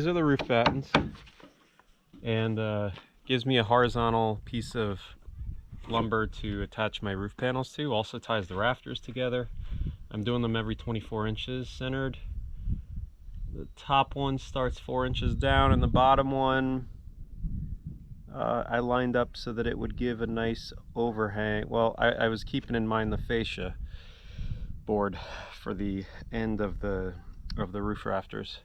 these are the roof battens, and gives me a horizontal piece of lumber to attach my roof panels to. Also ties the rafters together. I'm doing them every 24 inches centered. The top one starts 4 inches down, and the bottom one I lined up so that it would give a nice overhang. Well, I was keeping in mind the fascia board for the end of the roof rafters.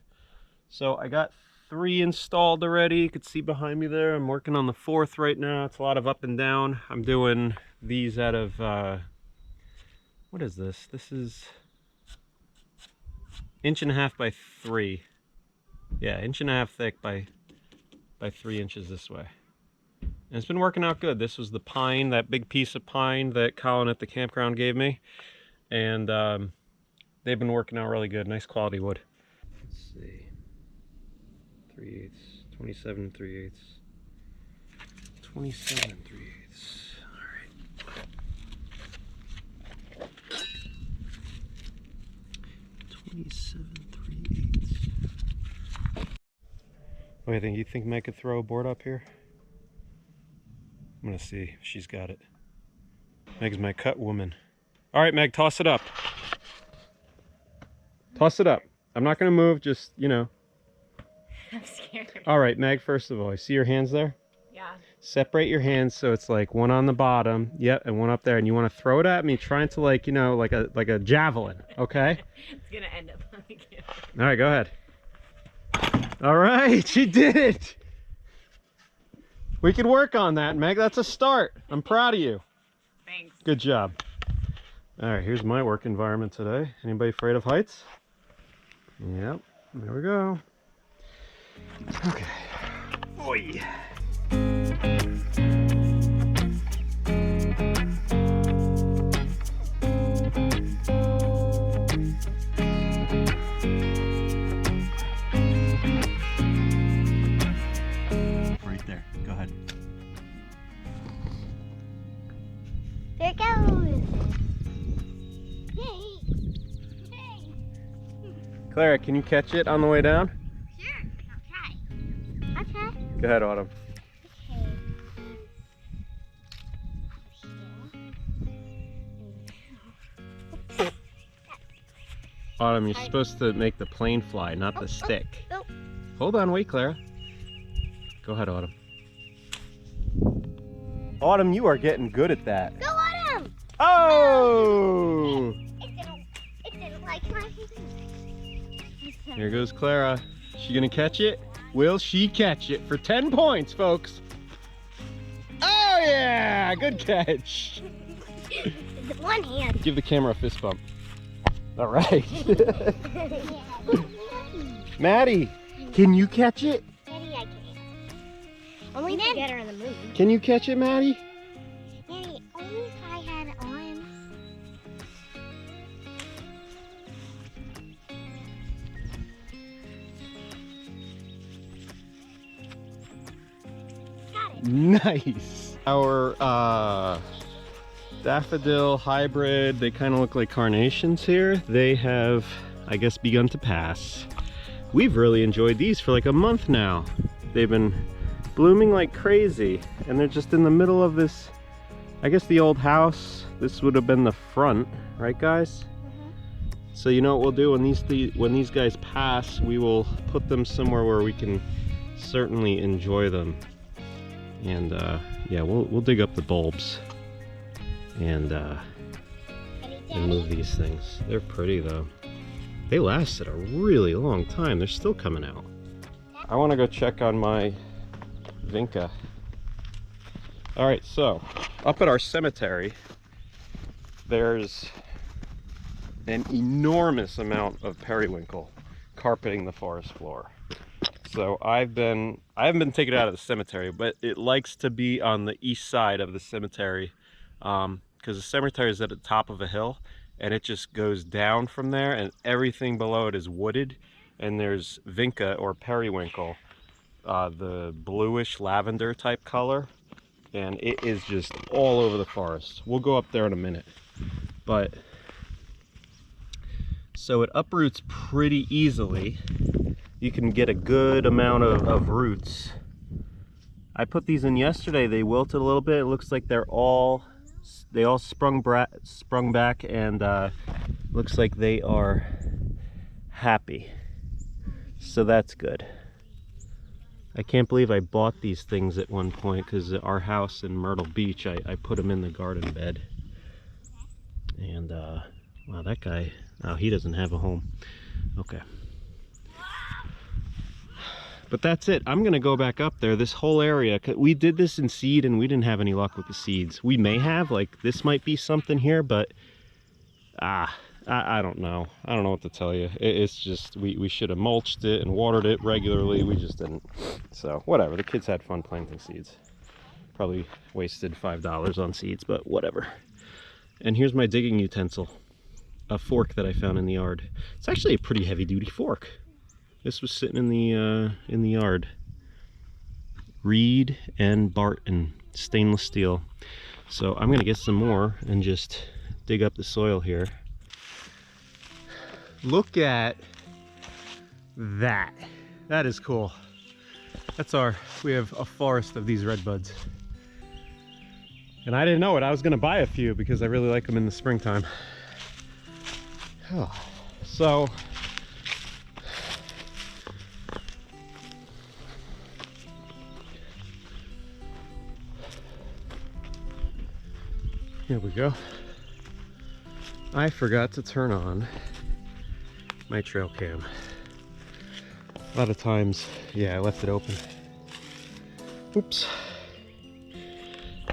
So I got 3 installed already. You can see behind me there. I'm working on the 4th right now. It's a lot of up and down. I'm doing these out of what is this? This is 1.5 inches by 3. Yeah, 1.5 inches thick by 3 inches this way. And it's been working out good. This was the pine, that big piece of pine that Colin at the campground gave me. And they've been working out really good. Nice quality wood. Let's see. 3/8, 27 3/8. 27 3/8. All right. 27 3/8. What do you think Meg could throw a board up here? I'm gonna see if she's got it. Meg's my cut woman. All right, Meg, toss it up. Toss it up. I'm not gonna move, just, you know. I'm scared. All right, Meg, first of all, you see your hands there? Yeah. Separate your hands so it's like one on the bottom, yep, and one up there, and you want to throw it at me, trying to, like, you know, like a javelin, okay? It's gonna end up like it. All right, go ahead. All right, she did it. We could work on that, Meg. That's a start. I'm proud of you. Thanks. Good job. All right, here's my work environment today. Anybody afraid of heights? Yep, there we go. Okay. Oi. Right there. Go ahead. There it goes. Yay. Yay. Clara, can you catch it on the way down? Sure, I'll try. I'll try. Go ahead, Autumn. Okay. Autumn, you're supposed to make the plane fly, not the stick. Oh. Hold on, wait, Clara. Go ahead, Autumn. Autumn, you are getting good at that. Go on him. Oh! It didn't like my hand. Here goes Clara. She gonna catch it? Will she catch it for 10 points, folks? Oh yeah! Good catch. One hand. Give the camera a fist bump. All right. Maddie, can you catch it? Daddy, I can't. Only to get her in the mood. Can you catch it, Maddie? Daddy, only if I had arms. Got it. Nice. Our daffodil hybrid, they kind of look like carnations here. They have, I guess, begun to pass. We've really enjoyed these for like a month now. They've been blooming like crazy, and they're just in the middle of this, I guess, the old house. This would have been the front, right, guys? So you know what we'll do when these guys pass, we will put them somewhere where we can certainly enjoy them. And yeah, we'll dig up the bulbs and move these things. They're pretty though. They lasted a really long time. They're still coming out. I want to go check on my vinca. All right, so up at our cemetery, there's an enormous amount of periwinkle carpeting the forest floor. So I haven't been taken out of the cemetery, but it likes to be on the east side of the cemetery, because the cemetery is at the top of a hill, and it just goes down from there, and everything below it is wooded, and there's vinca or periwinkle, the bluish lavender type color, and it is just all over the forest. We'll go up there in a minute, but so it uproots pretty easily, you can get a good amount of roots. I put these in yesterday. They wilted a little bit. It looks like they all sprung back, and looks like they are happy. So that's good. I can't believe I bought these things at one point, because at our house in Myrtle Beach, I put them in the garden bed. And wow, that guy, oh, he doesn't have a home. Okay. But that's it. I'm gonna go back up there. This whole area, we did this in seed and we didn't have any luck with the seeds. We may have, like, this might be something here, but I don't know. I don't know what to tell you. It's just, we should have mulched it and watered it regularly. We just didn't. So whatever, the kids had fun planting seeds. Probably wasted $5 on seeds, but whatever. And here's my digging utensil, a fork that I found in the yard. It's actually a pretty heavy duty fork. This was sitting in the yard. Reed and Barton, stainless steel. So I'm gonna get some more and just dig up the soil here. Look at that. That is cool. That's we have a forest of these redbuds. And I didn't know it. I was gonna buy a few because I really like them in the springtime. Oh, so here we go. I forgot to turn on my trail cam. A lot of times, yeah, I left it open. Oops.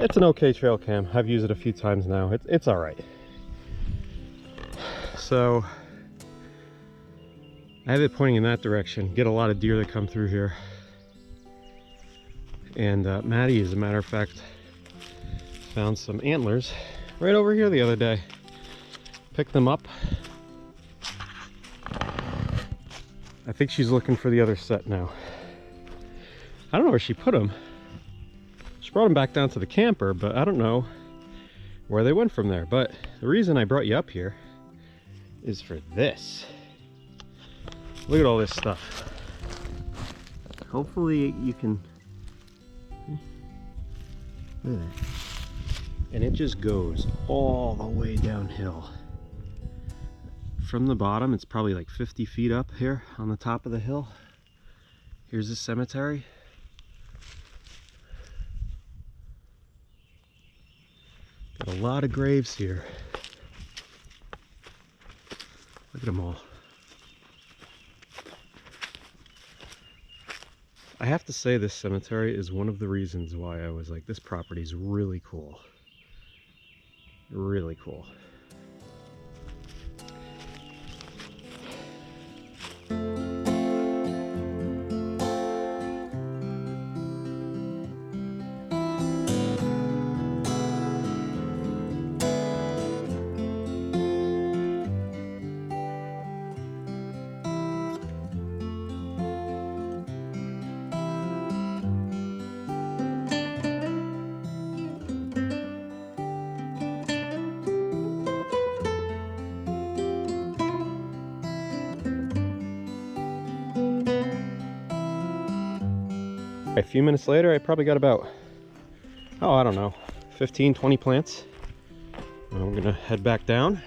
It's an okay trail cam. I've used it a few times now. It's all right. So I have it pointing in that direction. Get a lot of deer that come through here. And Maddie, as a matter of fact, found some antlers right over here the other day. Picked them up. I think she's looking for the other set now. I don't know where she put them. She brought them back down to the camper, but I don't know where they went from there. But the reason I brought you up here is for this. Look at all this stuff. Hopefully you can, look at that. And it just goes all the way downhill. From the bottom, it's probably like 50 feet up here on the top of the hill. Here's the cemetery. Got a lot of graves here. Look at them all. I have to say, this cemetery is one of the reasons why I was like, this property is really cool. Really cool. A few minutes later, I probably got about, oh, I don't know, 15, 20 plants. And I'm gonna head back down.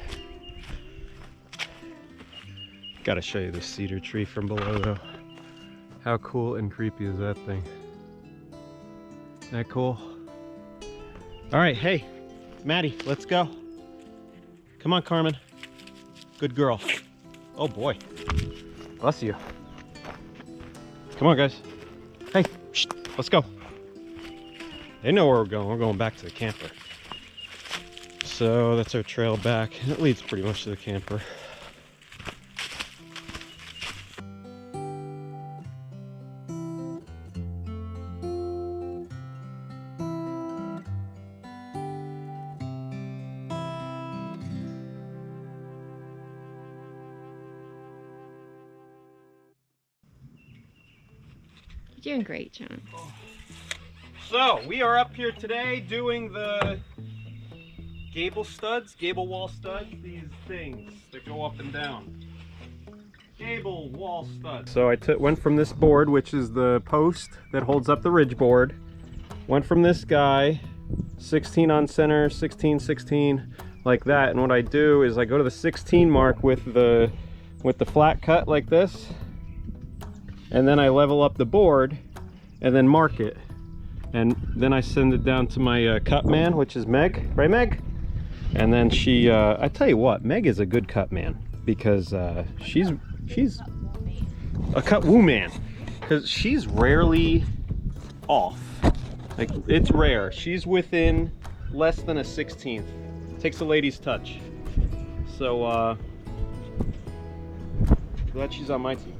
Gotta show you this cedar tree from below though. How cool and creepy is that thing? Isn't that cool? All right, hey, Maddie, let's go. Come on, Carmen. Good girl. Oh boy, bless you. Come on, guys. Hey, shh, let's go. They know where we're going. We're going back to the camper. So that's our trail back. It leads pretty much to the camper. You're doing great, John. So we are up here today doing the gable studs, gable wall studs, these things that go up and down. Gable wall stud. So I went from this board, which is the post that holds up the ridge board. Went from this guy, 16 on center, 16, 16, like that. And what I do is I go to the 16 mark with the flat cut like this, and then I level up the board and then mark it. And then I send it down to my cut man, which is Meg, right Meg? And then she, I tell you what, Meg is a good cut man, because she's a cut woman, because she's rarely off. Like, it's rare. She's within less than a 16th. Takes a lady's touch. So glad she's on my team.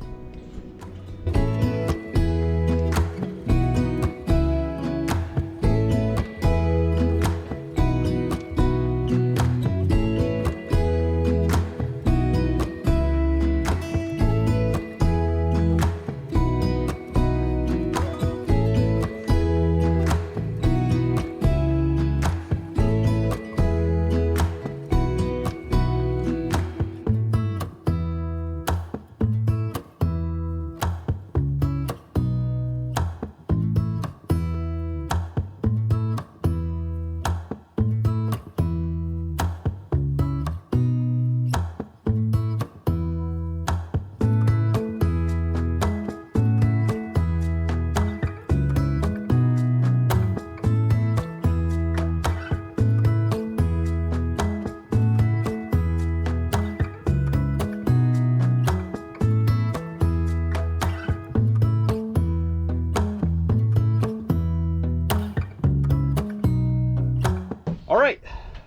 All right,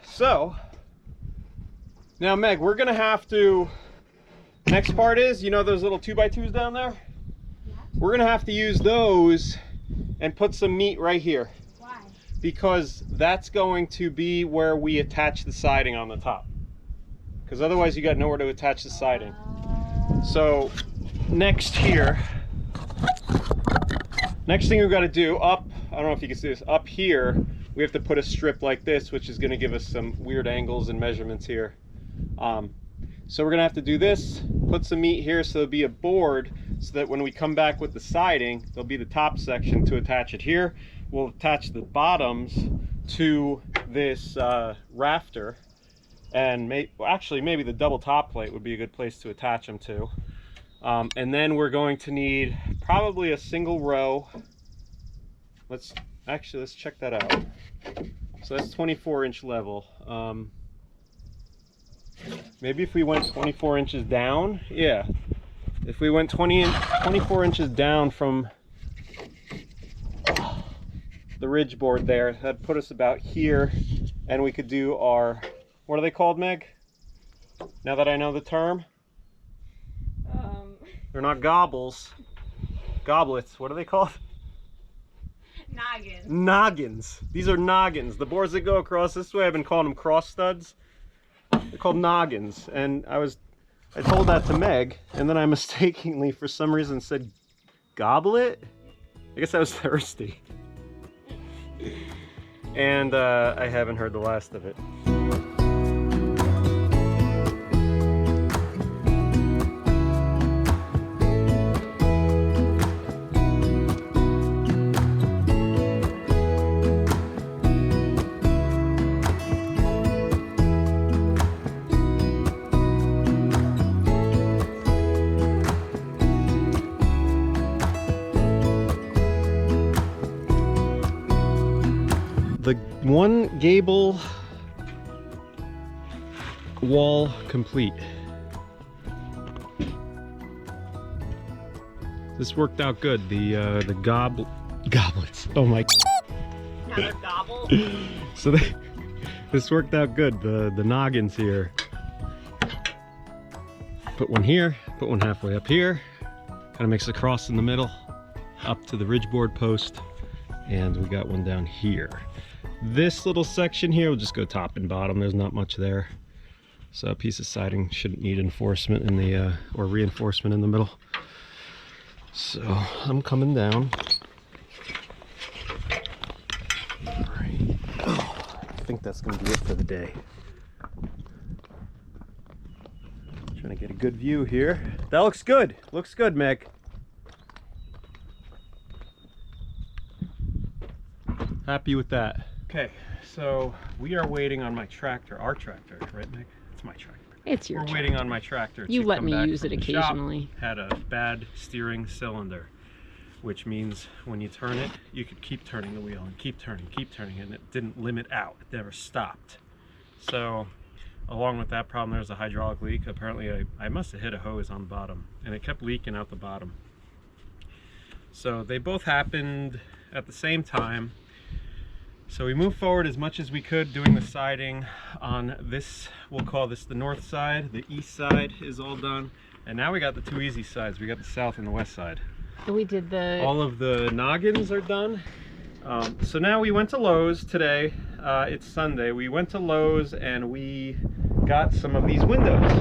so now Meg, we're gonna have to, next part is, you know those little 2x2s down there? Yeah. We're gonna have to use those and put some meat right here. Why? Because that's going to be where we attach the siding on the top. Because otherwise you got nowhere to attach the siding. So next here, next thing we've got to do up, I don't know if you can see this, up here, we have to put a strip like this, which is going to give us some weird angles and measurements here. So we're going to have to do this, put some meat here so there'll be a board, so that when we come back with the siding, there'll be the top section to attach it here. We'll attach the bottoms to this rafter, and actually maybe the double top plate would be a good place to attach them to. And then we're going to need probably a single row. Let's check that out. So that's 24-inch level. Maybe if we went 24 inches down, yeah. If we went 24 inches down from the ridge board there, that'd put us about here, and we could do our, what are they called, Meg? Now that I know the term? They're not gobbles. Goblets, what are they called? Noggins. Noggins. These are noggins. The boards that go across this way, I've been calling them cross studs. They're called noggins. And I told that to Meg, and then I mistakenly, for some reason, said goblet. I guess I was thirsty. And I haven't heard the last of it. The one gable wall complete. This worked out good. The goblets. Oh my. Another gobble. So this worked out good. The noggins here. Put one here. Put one halfway up here. Kind of makes a cross in the middle, up to the ridge board post, and we got one down here. This little section here will just go top and bottom. There's not much there. So a piece of siding shouldn't need enforcement in the, or reinforcement in the middle. So I'm coming down. All right. Oh, I think that's gonna be it for the day. I'm trying to Get a good view here. That looks good. Looks good, Meg. Happy with that. Okay, so we are waiting on my tractor, our tractor, right, Meg? It's my tractor. It's your We're tractor. waiting on my tractor. You to let come me back use from it the shop. occasionally. Had a bad steering cylinder, which means when you turn it, you could keep turning the wheel and keep turning, and it didn't limit out. It never stopped. So, along with that problem, there's a hydraulic leak. Apparently, I must have hit a hose on the bottom, and it kept leaking out the bottom. So they both happened at the same time. So we moved forward as much as we could doing the siding on this, we'll call this the north side. The east side is all done. And now we got the two easy sides. We got the south and the west side. We did the... All of the noggins are done. So now we went to Lowe's today. It's Sunday. We went to Lowe's and we got some of these windows.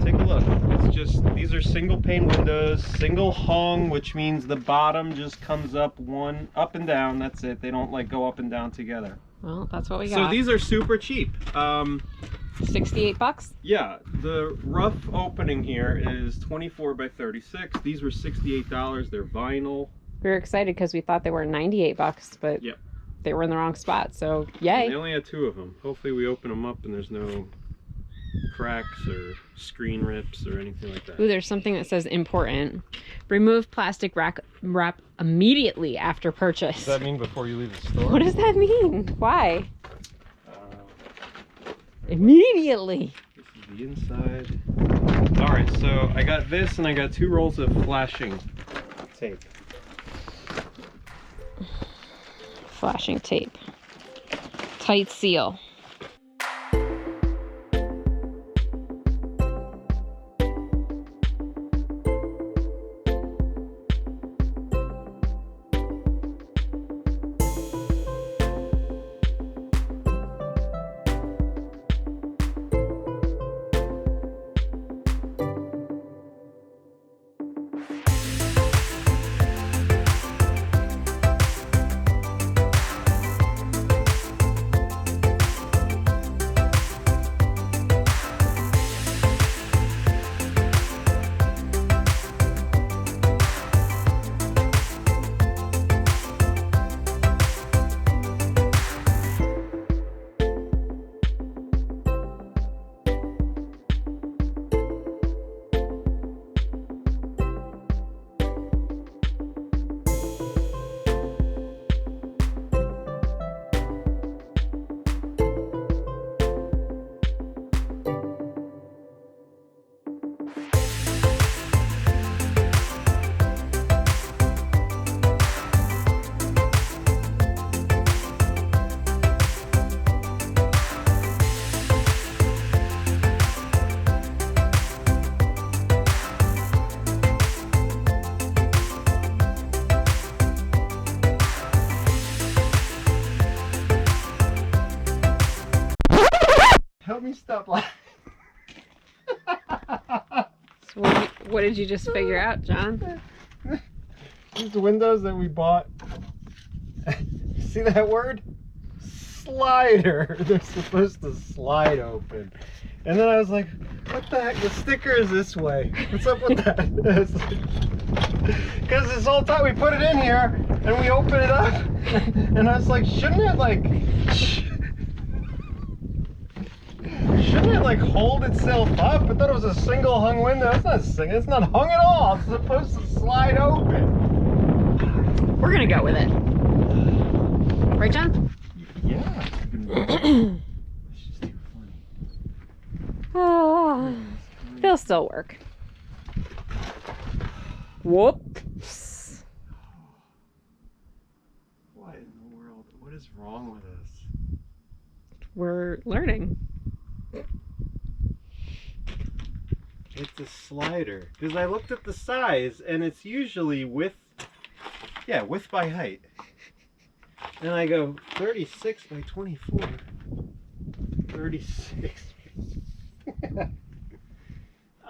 Take a look. It's just, these are single pane windows, single hung, which means the bottom just comes up one up and down. That's it. They don't like go up and down together. Well, that's what we got. So these are super cheap. 68 bucks? Yeah, the rough opening here is 24 by 36. These were $68. They're vinyl. We were excited because we thought they were 98 bucks, but Yep. they were in the wrong spot, so And yay. they only had two of them. Hopefully we open them up and there's no cracks or screen rips or anything like that. Ooh, there's something that says important. Remove plastic wrap immediately after purchase. Does that mean before you leave the store? What does that mean? Why? Immediately. This is the inside. Alright, so I got this and I got 2 rolls of flashing tape. Flashing tape. Tight seal. Help me stop laughing. So what did you just figure out, John? These windows that we bought. See that word? Slider. They're supposed to slide open. And then I was like, what the heck? The sticker is this way. What's up with that? Because this whole time we put it in here and we open it up. And I was like, shouldn't it like hold itself up? I thought it was a single hung window. It's not hung at all. It's supposed to slide open. We're gonna go with it. Right, John? Yeah. It's just too funny. Oh, they'll still work. Whoops. What in the world? What is wrong with us? We're learning. It's a slider. Because I looked at the size and it's usually width by height. And I go 36 by 24. 36.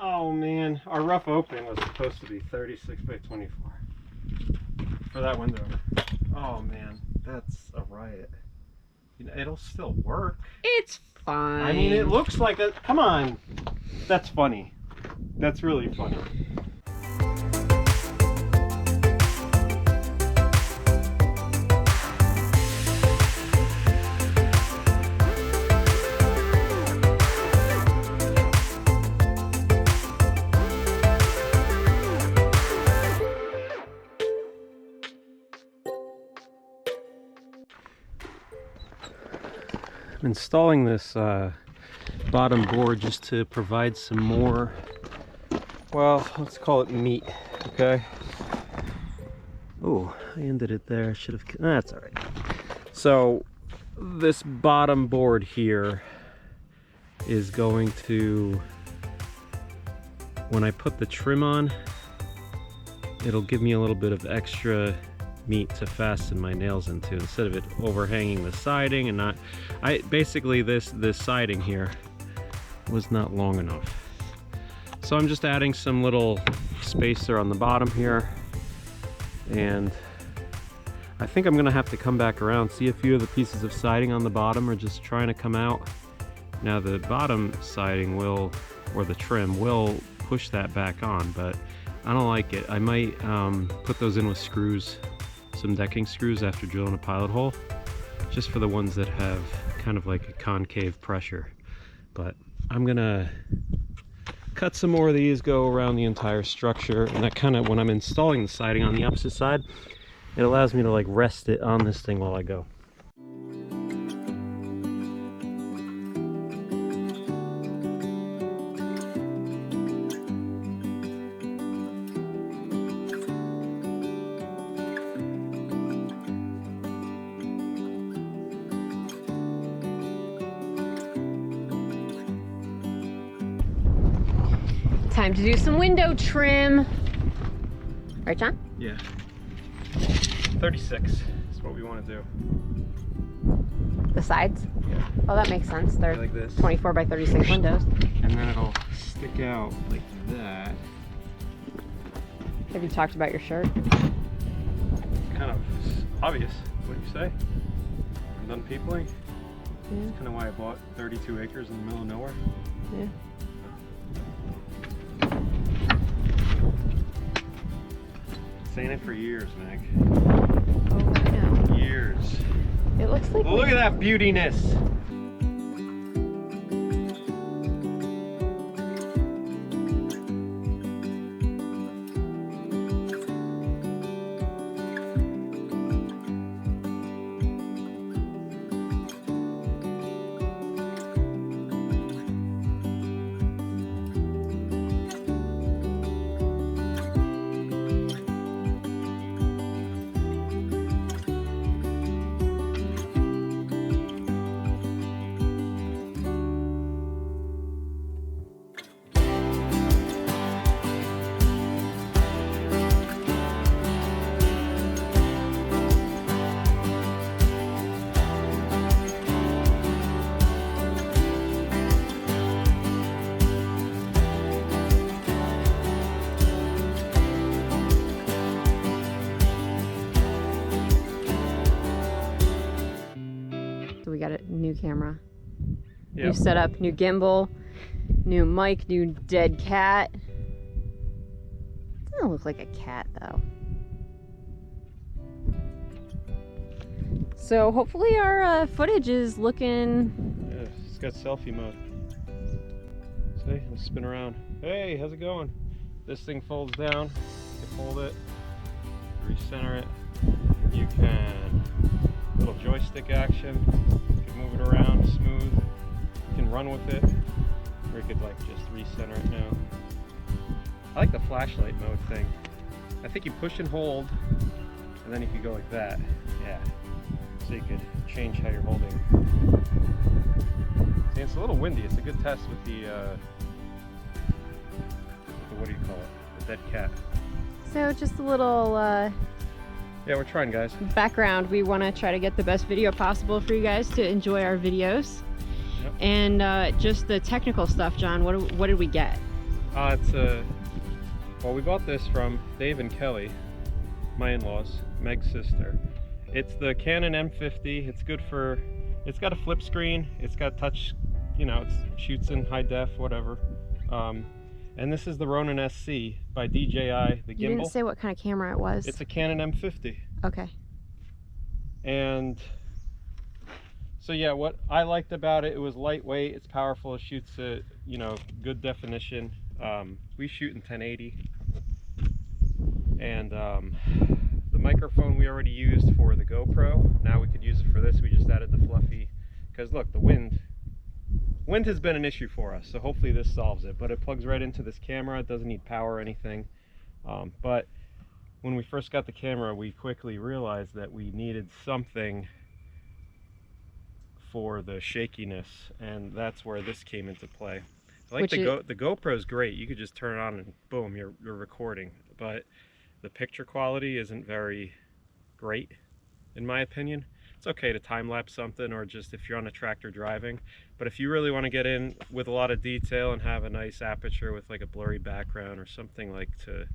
Oh man, our rough opening was supposed to be 36 by 24 for that window. Oh man, that's a riot. You know, it'll still work. It's fine. I mean, it looks like a. Come on, that's funny. That's really funny. I'm installing this bottom board just to provide some more, well, let's call it meat, okay? Oh, I ended it there. I should have, that's all right. So this bottom board here is going to, when I put the trim on, it'll give me a little bit of extra meat to fasten my nails into instead of it overhanging the siding and not, basically this siding here was not long enough. So I'm just adding some little spacer on the bottom here, and I think I'm gonna have to come back around, see a few of the pieces of siding on the bottom are just trying to come out. Now the bottom siding will, or the trim will push that back on, but I don't like it. I might put those in with screws, some decking screws after drilling a pilot hole, just for the ones that have kind of like a concave pressure. But I'm gonna cut some more of these, go around the entire structure, and that kind of, when I'm installing the siding on the opposite side, it allows me to like rest it on this thing while I go. Time to do some window trim. Right, John? Yeah. 36 is what we want to do. The sides? Yeah. Oh, that makes sense. They're Like this. 24 by 36 windows. And then it'll stick out like that. Have you talked about your shirt? Kind of obvious, what do you say? I'm done peopling. Yeah. That's kind of why I bought 32 acres in the middle of nowhere. Yeah. Saying it for years, Meg. Oh, I know. Years. It looks like. Well, look at that beautiness. So we got a new camera. New Yep. setup, new gimbal, new mic, new dead cat. Doesn't look like a cat though. So hopefully our footage is looking. Yeah, it's got selfie mode. See, let's spin around. Hey, how's it going? This thing folds down. You can hold it, recenter it. You can, little joystick action. You can move it around smooth. You can run with it, or you could like just recenter it now. I like the flashlight mode thing. I think you push and hold, and then you could go like that. Yeah. So you could change how you're holding. See, it's a little windy. It's a good test with the what do you call it? The dead cat. So just a little Yeah, we're trying, guys. background. We want to try to get the best video possible for you guys to enjoy our videos. Yep. And just the technical stuff, John. What did we get? It's well, we bought this from Dave and Kelly, my in-laws, Meg's sister. It's the Canon M50. It's good for, it's got a flip screen. It's got touch, you know, it shoots in high def, whatever. And this is the Ronin SC by DJI, the gimbal. You didn't say what kind of camera it was. It's a Canon M50. Okay. And so yeah, what I liked about it, it was lightweight, it's powerful, it shoots at, you know, good definition. We shoot in 1080. And the microphone we already used for the GoPro, now we could use it for this. We just added the fluffy, because look, the wind has been an issue for us, so hopefully this solves it. But it plugs right into this camera, it doesn't need power or anything. But when we first got the camera, we quickly realized that we needed something for the shakiness, and that's where this came into play. I like the GoPro's great. You could just turn it on and boom, you're recording. But the picture quality isn't very great, in my opinion. It's okay to time-lapse something, or just if you're on a tractor driving. But if you really want to get in with a lot of detail and have a nice aperture with like a blurry background or something, like to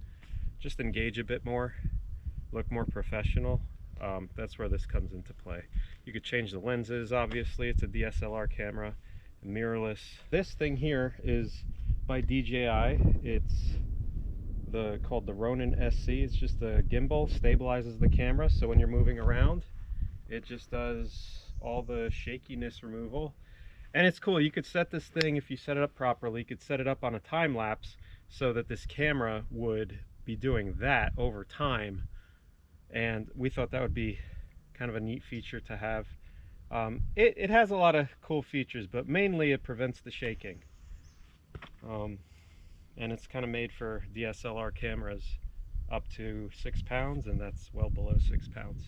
just engage a bit more, look more professional, that's where this comes into play. You could change the lenses, obviously. It's a DSLR camera, mirrorless. This thing here is by DJI. It's called the Ronin SC. It's just a gimbal, stabilizes the camera, so when you're moving around, it just does all the shakiness removal. And it's cool. You could set this thing, if you set it up properly, you could set it up on a time lapse so that this camera would be doing that over time. And we thought that would be kind of a neat feature to have. It has a lot of cool features, but mainly it prevents the shaking. And it's kind of made for DSLR cameras up to 6 pounds, and that's well below 6 pounds.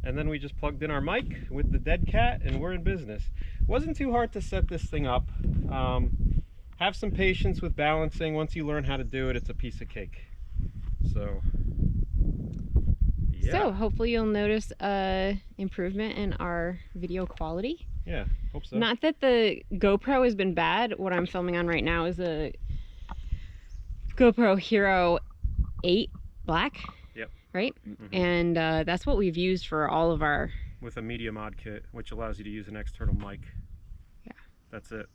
And then we just plugged in our mic with the dead cat, and we're in business. Wasn't too hard to set this thing up. Have some patience with balancing. Once you learn how to do it, it's a piece of cake. So yeah. So hopefully you'll notice a improvement in our video quality. Yeah, hope so. Not that the GoPro has been bad. What I'm filming on right now is a GoPro Hero 8 Black. Yep. Right? And that's what we've used for all of our... With a media mod kit, which allows you to use an external mic. Yeah. That's it.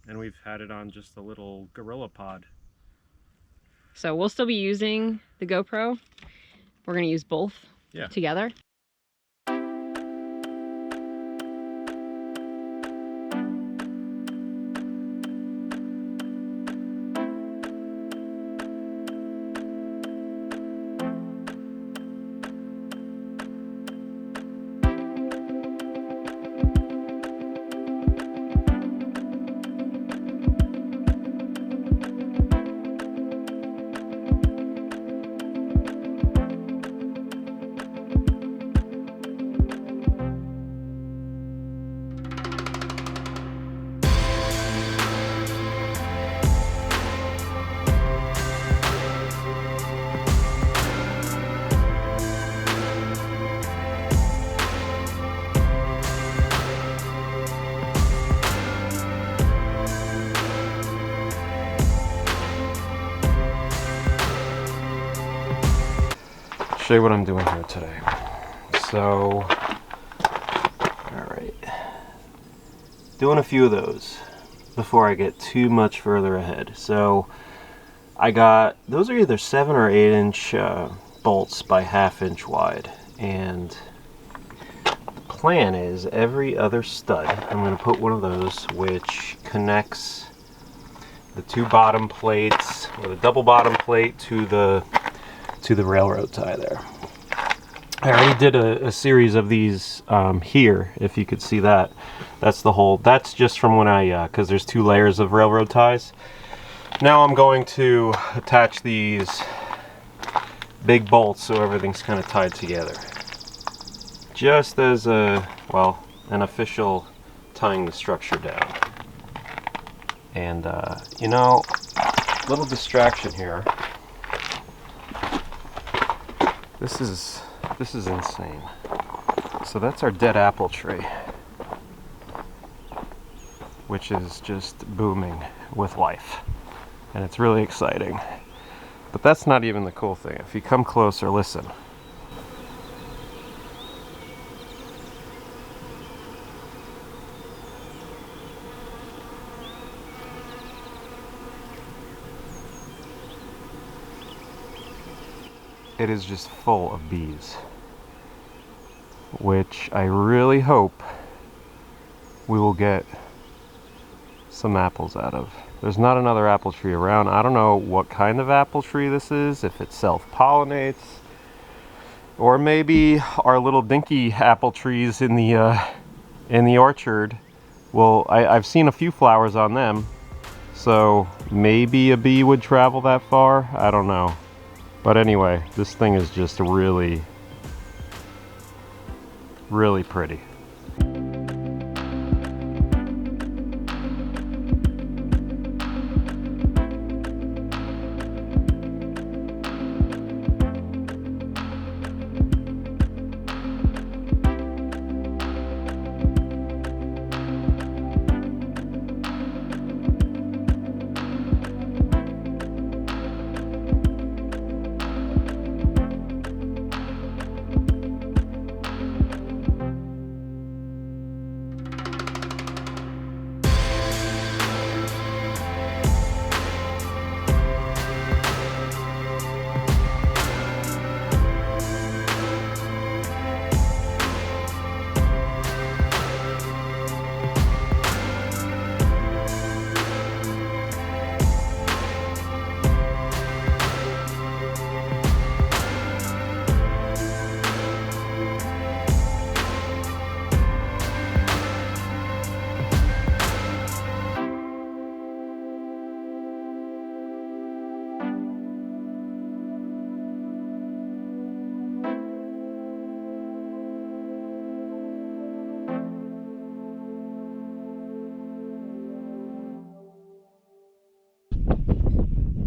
And we've had it on just a little Gorilla Pod. So we'll still be using the GoPro. We're going to use both together. Show you what I'm doing here today. So, alright, doing a few of those before I get too much further ahead. So I got, those are either 7 or 8 inch bolts by 1/2 inch wide, and the plan is every other stud I'm going to put one of those which connects the 2 bottom plates, or the double bottom plate, to the railroad tie there. I already did a series of these here, if you could see that. That's the whole, that's just from when I, because there's 2 layers of railroad ties. Now I'm going to attach these big bolts so everything's kind of tied together. Just as a, well, an official tying the structure down. And, you know, little distraction here. This is insane. So that's our dead apple tree, which is just booming with life, and it's really exciting. But that's not even the cool thing. If you come closer, listen. it is just full of bees, which I really hope we will get some apples out of. There's not another apple tree around. I don't know what kind of apple tree this is, if it self-pollinates, or maybe our little dinky apple trees in the orchard. Well, I've seen a few flowers on them, so maybe a bee would travel that far. I don't know. But anyway, this thing is just really, really pretty.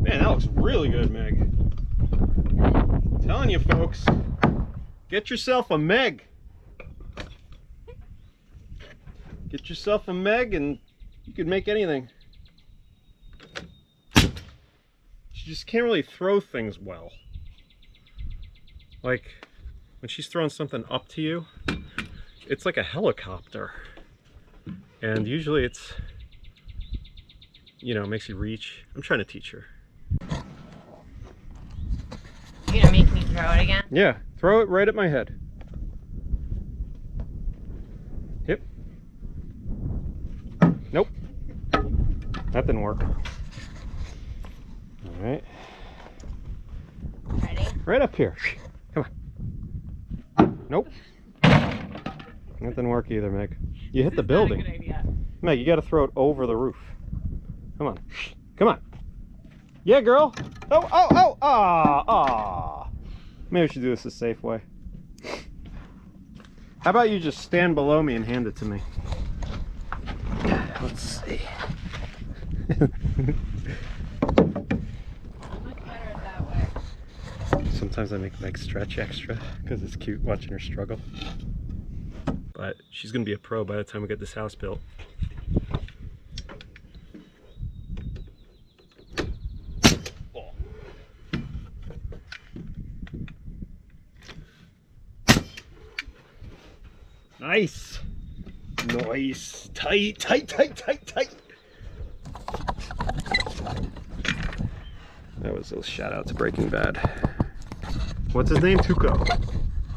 Man, that looks really good, Meg. I'm telling you folks, get yourself a Meg. Get yourself a Meg and you can make anything. She just can't really throw things well. Like, when she's throwing something up to you, it's like a helicopter. And usually it's, you know, makes you reach. I'm trying to teach her. You gonna make me throw it again? Yeah, throw it right at my head. Yep. Nope. That didn't work. All right. Ready? Right up here. Come on. Nope. That didn't work either, Meg. You hit the building. Not a good idea. Meg, you gotta throw it over the roof. Come on. Come on. Yeah, girl. Oh, oh, oh, ah, ah. Maybe we should do this a safe way. How about you just stand below me and hand it to me? Let's see. Much better that way. Sometimes I make Meg stretch extra because it's cute watching her struggle. But she's gonna be a pro by the time we get this house built. Nice. Nice. Tight, tight, tight, tight, tight. That was a shout out to Breaking Bad. What's his name? Tuco.